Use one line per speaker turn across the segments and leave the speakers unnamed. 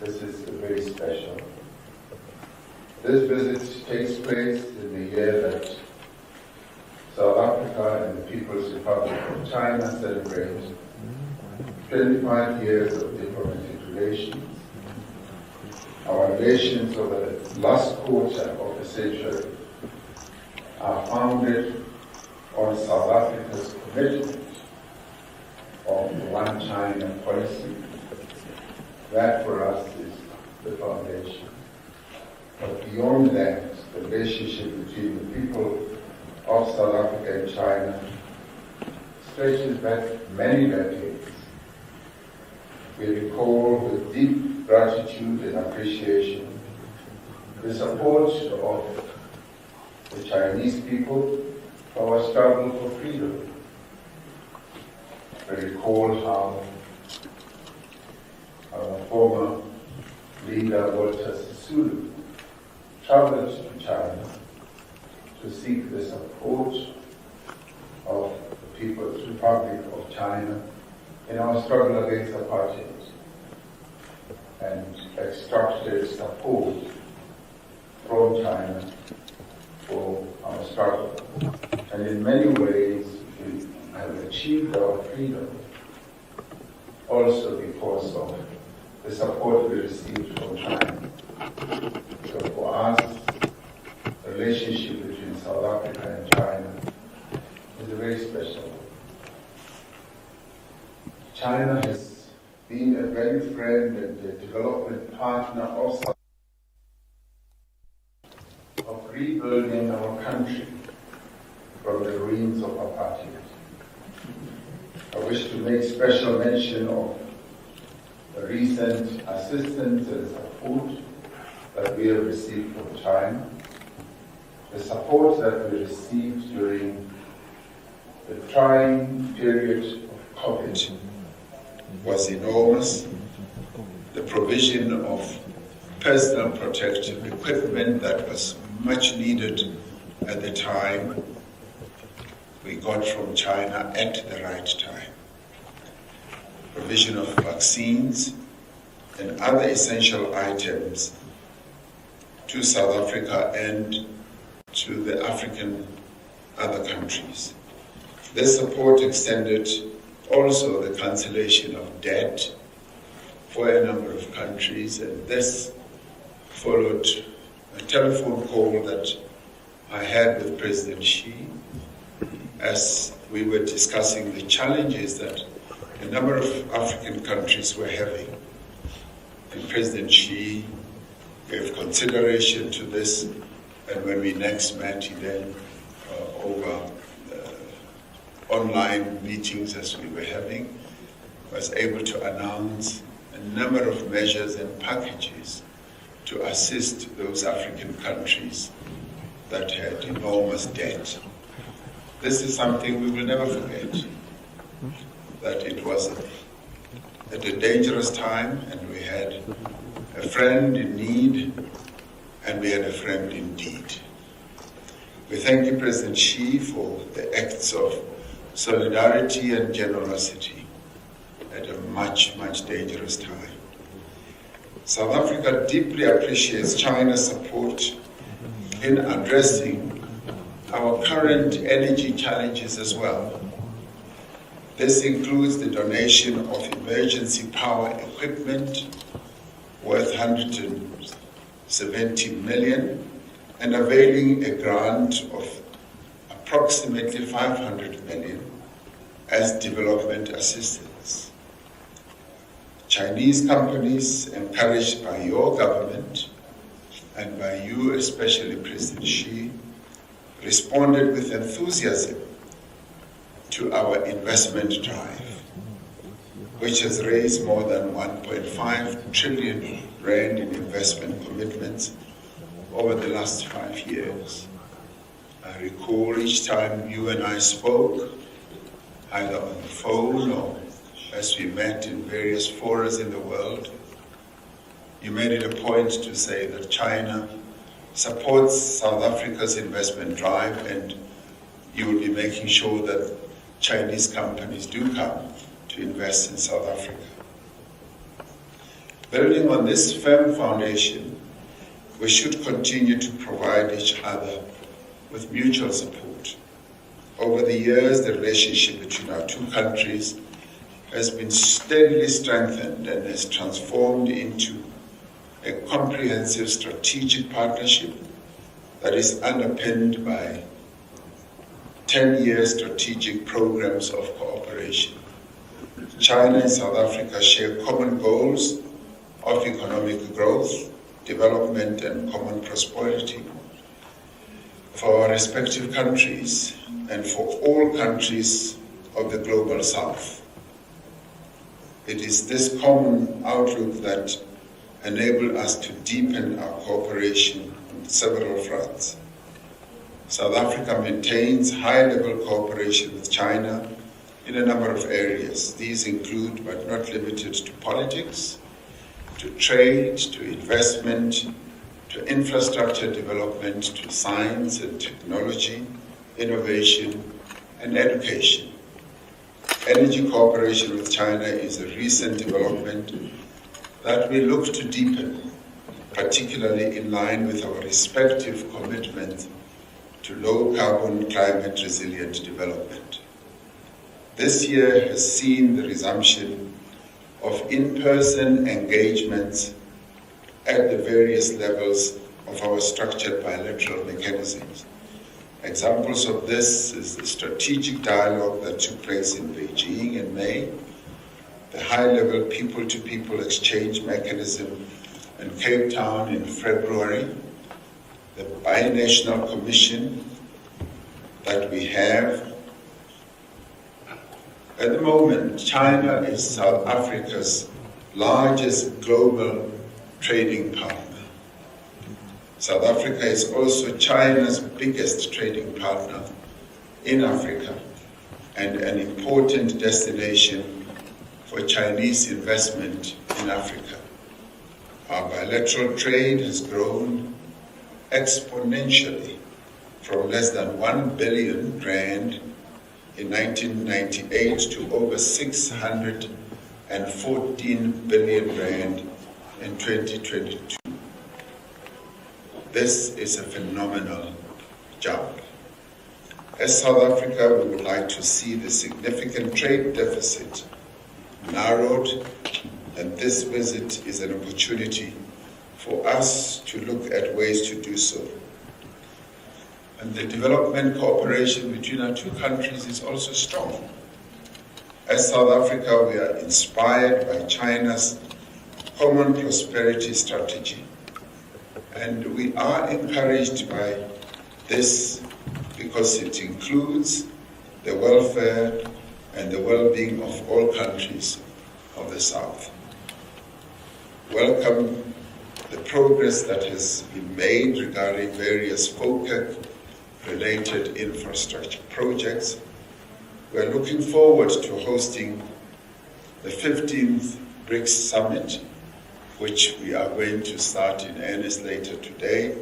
This is very special. This visit takes place in the year that South Africa and the People's Republic of China celebrate 25 years of diplomatic relations. Our relations over the last quarter of a century are founded on South Africa's commitment of the One China policy. That for us is the foundation. But beyond that, the relationship between the people of South Africa and China stretches back many decades. We recall with deep gratitude and appreciation the support of the Chinese people for our struggle for freedom. We recall how our former leader, Walter Sisulu, traveled to China to seek the support of the People's Republic of China in our struggle against apartheid, and extracted support from China for our struggle. And in many ways, we have achieved our freedom also because of the support we received from China. So for us, the relationship between South Africa and China is a very special one. China has been a very friend and a development partner of rebuilding our country from the ruins of apartheid. I wish to make special mention of the recent assistance and support that we have received from China, the support that we received during the trying period of COVID was enormous. The provision of personal protective equipment that was much needed at the time, we got from China at the right time. Provision of vaccines and other essential items to South Africa and to the African other countries. This support extended also the cancellation of debt for a number of countries, and this followed a telephone call that I had with President Xi as we were discussing the challenges that a number of African countries were having. And President Xi gave consideration to this, and when we next met, he then, over online meetings as we were having, was able to announce a number of measures and packages to assist those African countries that had enormous debt. This is something we will never forget, that it was at a dangerous time, and we had a friend in need, and we had a friend indeed. We thank you, President Xi, for the acts of solidarity and generosity at a much, much dangerous time. South Africa deeply appreciates China's support in addressing our current energy challenges as well. This includes the donation of emergency power equipment worth 170 million and availing a grant of approximately 500 million as development assistance. Chinese companies, encouraged by your government and by you, especially President Xi, responded with enthusiasm to our investment drive, which has raised more than 1.5 trillion rand in investment commitments over the last 5 years. I recall each time you and I spoke, either on the phone or as we met in various forums in the world, you made it a point to say that China supports South Africa's investment drive, and you will be making sure that Chinese companies do come to invest in South Africa. Building on this firm foundation, we should continue to provide each other with mutual support. Over the years, the relationship between our two countries has been steadily strengthened and has transformed into a comprehensive strategic partnership that is underpinned by 10-year strategic programs of cooperation. China and South Africa share common goals of economic growth, development, and common prosperity for our respective countries and for all countries of the global South. It is this common outlook that enables us to deepen our cooperation on several fronts. South Africa maintains high-level cooperation with China in a number of areas. These include, but not limited to, politics, to trade, to investment, to infrastructure development, to science and technology, innovation, and education. Energy cooperation with China is a recent development that we look to deepen, particularly in line with our respective commitment to low-carbon, climate-resilient development. This year has seen the resumption of in-person engagements at the various levels of our structured bilateral mechanisms. Examples of this is the strategic dialogue that took place in Beijing in May, the high-level people-to-people exchange mechanism in Cape Town in February, the binational commission that we have. At the moment, China is South Africa's largest global trading partner. South Africa is also China's biggest trading partner in Africa and an important destination for Chinese investment in Africa. Our bilateral trade has grown exponentially from less than 1 billion rand in 1998 to over 614 billion rand in 2022. This is a phenomenal jump. As South Africa, we would like to see the significant trade deficit narrowed, and this visit is an opportunity for us to look at ways to do so. And the development cooperation between our two countries is also strong. As South Africa, we are inspired by China's common prosperity strategy. And we are encouraged by this because it includes the welfare and the well-being of all countries of the South. Welcome the progress that has been made regarding various FOCAC-related infrastructure projects. We are looking forward to hosting the 15th BRICS Summit, which we are going to start in earnest later today,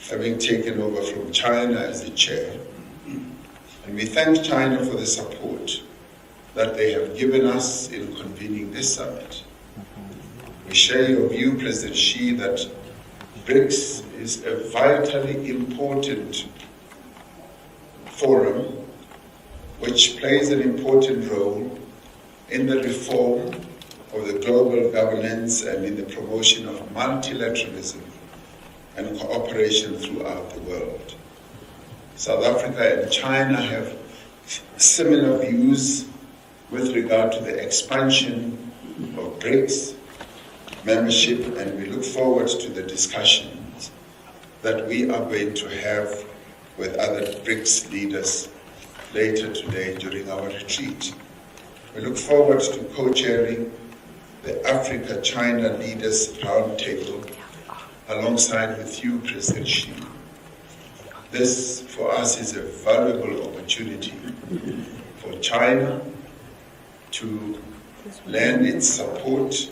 having taken over from China as the chair. And we thank China for the support that they have given us in convening this summit. We share your view, President Xi, that BRICS is a vitally important forum which plays an important role in the reform of the global governance and in the promotion of multilateralism and cooperation throughout the world. South Africa and China have similar views with regard to the expansion of BRICS membership, and we look forward to the discussions that we are going to have with other BRICS leaders later today during our retreat. We look forward to co-chairing the Africa-China Leaders Roundtable alongside with you, President Xi. This, for us, is a valuable opportunity for China to lend its support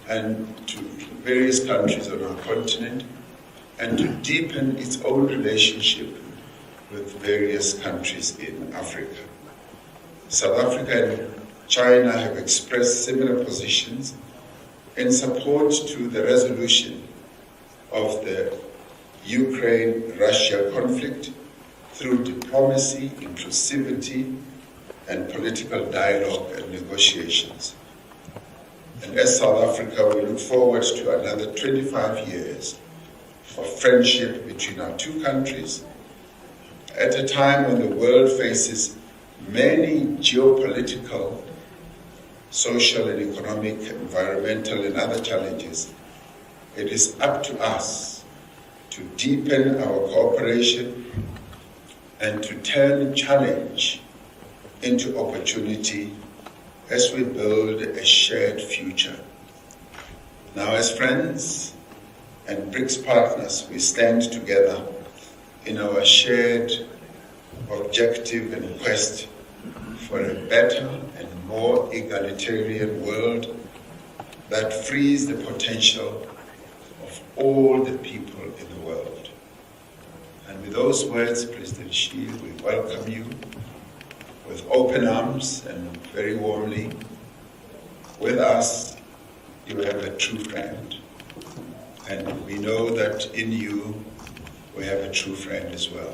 and to various countries on our continent and to deepen its own relationship with various countries in Africa. South Africa and China have expressed similar positions in support to the resolution of the Ukraine-Russia conflict through diplomacy, inclusivity, and political dialogue and negotiations. And as South Africa, we look forward to another 25 years of friendship between our two countries at a time when the world faces many geopolitical, social and economic, environmental and other challenges. It is up to us to deepen our cooperation and to turn challenge into opportunity as we build a shared future. Now, as friends and BRICS partners, we stand together in our shared objective and quest for a better and more egalitarian world that frees the potential of all the people in the world. And with those words, President Xi, we welcome you with open arms and very warmly. With us, you have a true friend. And we know that in you, we have a true friend as well.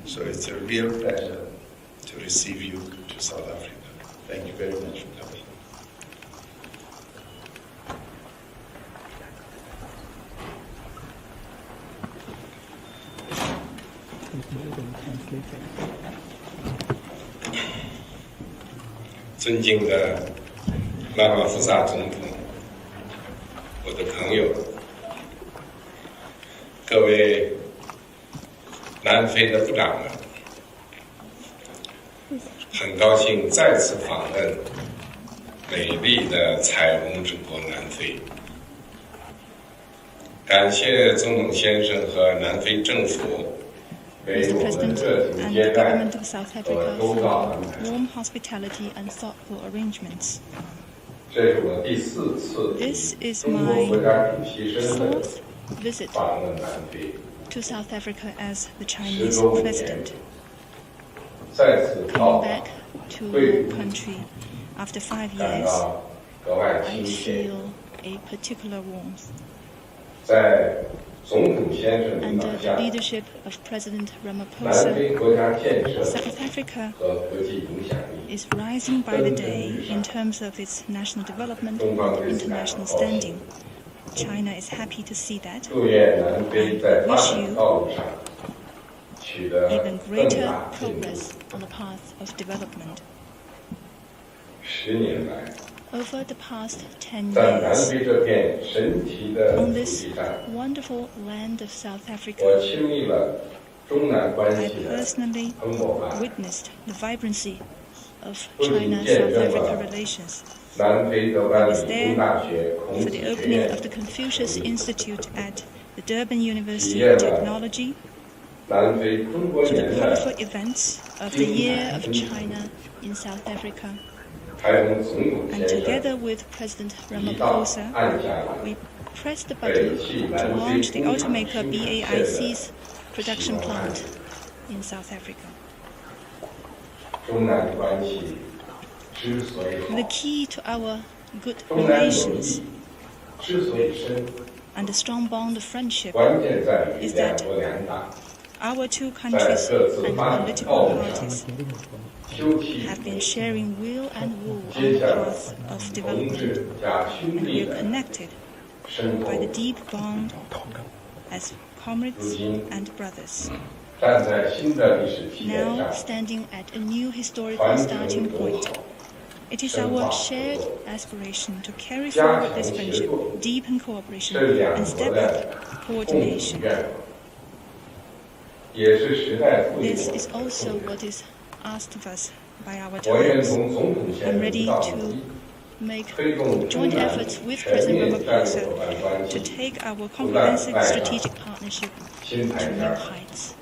So it's a real pleasure to receive you to South Africa. Thank you very much for coming.
尊敬的拉马福萨总统，我的朋友，各位南非的部长们，很高兴再次访问美丽的彩虹之国南非。感谢总统先生和南非政府为我们热情接待和周到安排。
warm hospitality and thoughtful arrangements.
这是我第4次中国国家主席身份访问南非。
To South Africa as the Chinese president.
再次
Coming back to the country after 5 years, I feel a particular warmth.
在总统先生领
Under
导
the
下，
leadership of President
南
Ramaphosa,
非国家建设
South Africa
和国际影响力
is rising by the day in terms of its national development and international standing. China is happy to see that.
祝愿南非在发展道路上取得
Even
更
greater
大进步。
progress on the path of development.
10年来，
Over the past 10
在南
years,
非这片神奇的
on
土
this
地上，
wonderful land of South
我
Africa,
亲历了中南关
I
系的
personally
蓬勃发展。
witnessed the vibrancy of
不仅
China-South
见证
Africa
了
relations.
南非德班
I was
理
there
工大学孔
For
子
the
学
opening
院
of the Confucius Institute at the Durban University
Yeah.
of Technology,
南非中国
for the
年
colorful
的
events of the Year of China in South Africa,
台湾总统
and
先生
together with President
一道
Ramaphosa,
按下了
we pressed the button to launch the automaker BAIC's production plant in South Africa.
中南关系之所以好
The，key to our good
中南友谊
relations
之所以深，
and the strong bond of friendship,
关键在于
Is
两
that
国两党
our two countries and political parties have been sharing will and wool on the path of
同
development,
志加兄
and
弟
we are
的
connected
深
by the
厚。
deep bond as comrades and brothers.
站在新的历史起点
Now
上，
standing at a new historical
传承
starting
友
point,
好，
it is
深
our
化合
shared
作，
aspiration to carry
加
forward
强
this
协
friendship,
作，
deepen cooperation,
这两
and
国
step
的
up
共同
coordination.
愿望，也是时代赋予
This
我
is
们的
also
重任。
what is asked of us by our
我愿
times.
同总统先
I'm
生
ready
道
to
义，
make
推动中
joint
南
efforts with
全
President
面战略
Ramaphosa
伙伴关
to
系
take our
不断
comprehensive
迈上
strategic partnership
新
to
台阶
new
儿。
heights.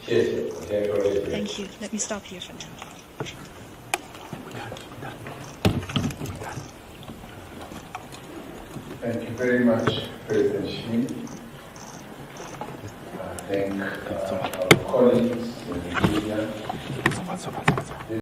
谢谢，我先说这些。
Thank you. Let me stop here for now.
Thank you very much, President Xi. I thank our colleagues in the media